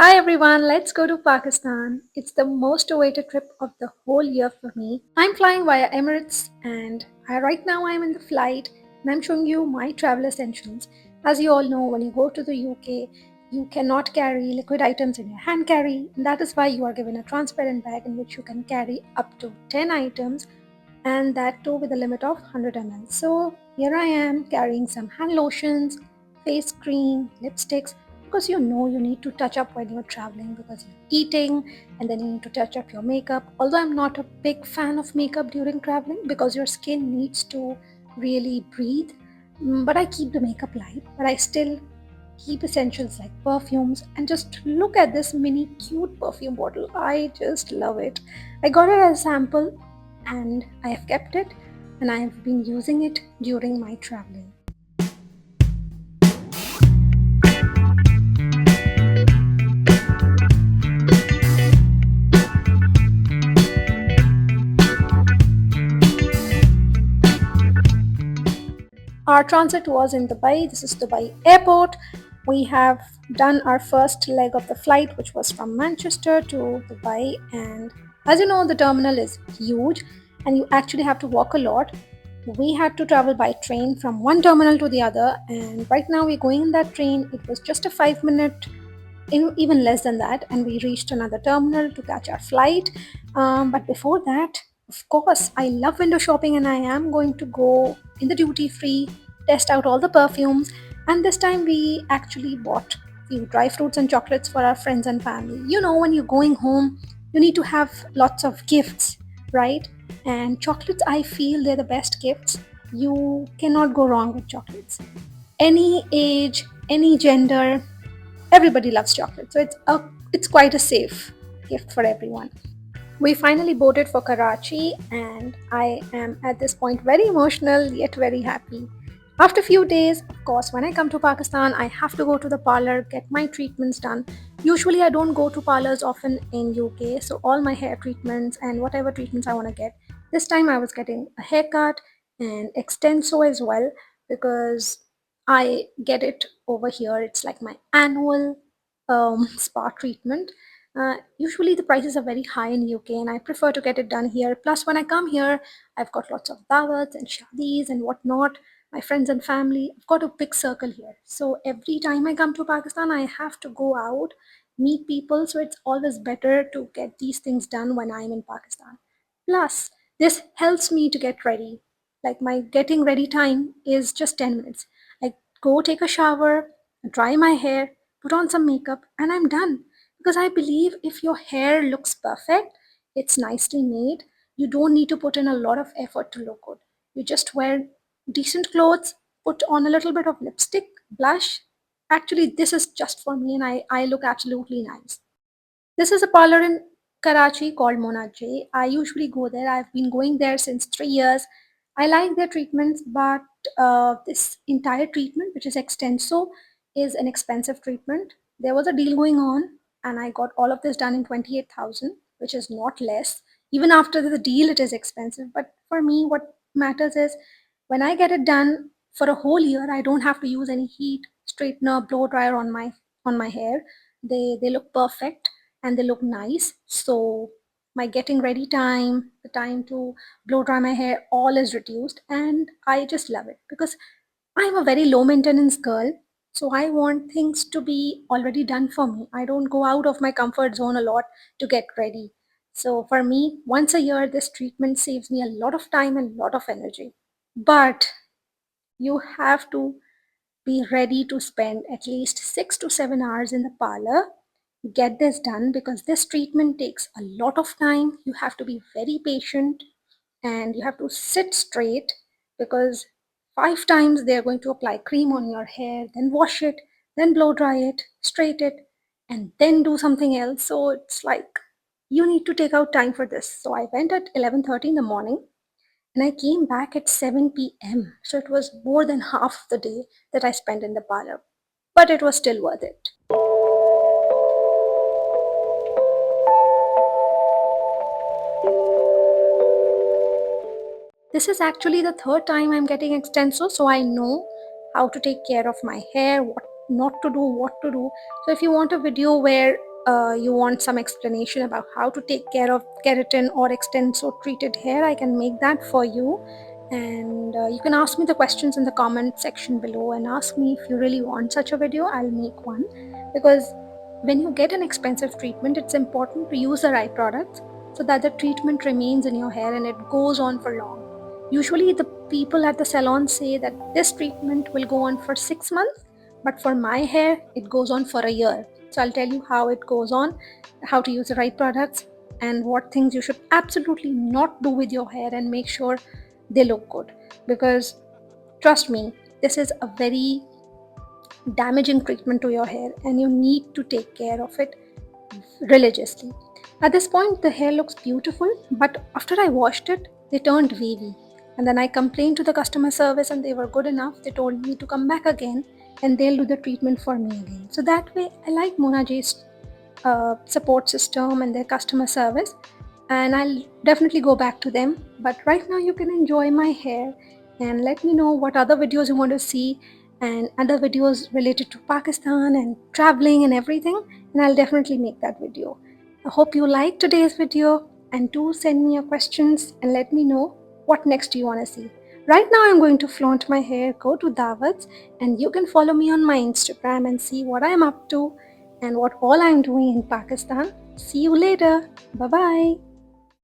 Hi everyone, let's go to Pakistan. It's the most awaited trip of the whole year for me. I'm flying via Emirates and right now I'm in the flight and I'm showing you my travel essentials. As you all know, when you go to the UK, you cannot carry liquid items in your hand carry, and that is why you are given a transparent bag in which you can carry up to 10 items, and that too with a limit of 100 ml. So here I am carrying some hand lotions, face cream, lipsticks, because you need to touch up when you're traveling because you're eating, and then you need to touch up your makeup. Although I'm not a big fan of makeup during traveling because your skin needs to really breathe, but I keep the makeup light, but I still keep essentials like perfumes. And just look at this mini cute perfume bottle. I just love it. I got it as a sample and I have kept it and I have been using it during my traveling. Our transit was in Dubai. This is Dubai airport. We have done our first leg of the flight, which was from Manchester to Dubai. And as you know, the terminal is huge and you actually have to walk a lot. We had to travel by train from one terminal to the other. And right now we're going in that train. It was just a 5 minute, even less than that, and we reached another terminal to catch our flight. But before that, of course, I love window shopping and I am going to go in the duty free, test out all the perfumes. And this time we actually bought few dry fruits and chocolates for our friends and family. You know, when you're going home, you need to have lots of gifts, right? And chocolates, I feel they're the best gifts. You cannot go wrong with chocolates. Any age, any gender, everybody loves chocolate, so it's quite a safe gift for everyone. We finally boarded for Karachi, and I am at this point very emotional yet very happy. After a few days, of course, when I come to Pakistan, I have to go to the parlor, get my treatments done. Usually, I don't go to parlors often in UK, so all my hair treatments and whatever treatments I want to get. This time, I was getting a haircut and extenso as well because I get it over here. It's like my annual spa treatment. Usually the prices are very high in UK and I prefer to get it done here. Plus when I come here, I've got lots of dawats and shadis and whatnot. My friends and family, I've got a big circle here. So every time I come to Pakistan, I have to go out, meet people. So it's always better to get these things done when I'm in Pakistan. Plus, this helps me to get ready. Like my getting ready time is just 10 minutes. I go take a shower, dry my hair, put on some makeup, and I'm done. Because I believe if your hair looks perfect, it's nicely made, you don't need to put in a lot of effort to look good. You just wear decent clothes, put on a little bit of lipstick, blush. Actually, this is just for me, and I look absolutely nice. This is a parlor in Karachi called Mona J. I usually go there. I've been going there since 3 years. I like their treatments, but this entire treatment, which is Extenso, is an expensive treatment. There was a deal going on, and I got all of this done in 28,000, which is not less. Even after the deal, it is expensive. But for me, what matters is when I get it done for a whole year, I don't have to use any heat straightener, blow dryer on my hair. They look perfect and they look nice. So my getting ready time, the time to blow dry my hair, all is reduced, and I just love it because I'm a very low maintenance girl. So I want things to be already done for me. I don't go out of my comfort zone a lot to get ready. So for me, once a year, this treatment saves me a lot of time and a lot of energy. But you have to be ready to spend at least 6 to 7 hours in the parlor. Get this done because this treatment takes a lot of time. You have to be very patient and you have to sit straight because 5 times they are going to apply cream on your hair, then wash it, then blow dry it, straight it, and then do something else. So it's like you need to take out time for this. So I went at 11:30 in the morning and I came back at 7 p.m. So it was more than half the day that I spent in the parlor, but it was still worth it. This is actually the third time I'm getting extenso, so I know how to take care of my hair, what not to do, what to do. So if you want a video where you want some explanation about how to take care of keratin or extenso treated hair, I can make that for you. And you can ask me the questions in the comment section below and ask me if you really want such a video. I'll make one, because when you get an expensive treatment, it's important to use the right products so that the treatment remains in your hair and it goes on for long. Usually the people at the salon say that this treatment will go on for 6 months, but for my hair it goes on for a year. So I'll tell you how it goes on, how to use the right products, and what things you should absolutely not do with your hair and make sure they look good. Because trust me, this is a very damaging treatment to your hair and you need to take care of it religiously. At this point, the hair looks beautiful, but after I washed it, they turned wavy. And then I complained to the customer service and they were good enough. They told me to come back again and they'll do the treatment for me again. So that way, I like Mona J's support system and their customer service, and I'll definitely go back to them. But right now, you can enjoy my hair and let me know what other videos you want to see and other videos related to Pakistan and traveling and everything, and I'll definitely make that video. I hope you liked today's video, and do send me your questions and let me know what next you want to see. Right now I'm going to flaunt my hair, go to Dawats, and you can follow me on my Instagram and see what I'm up to and what all I'm doing in Pakistan. See you later. Bye bye.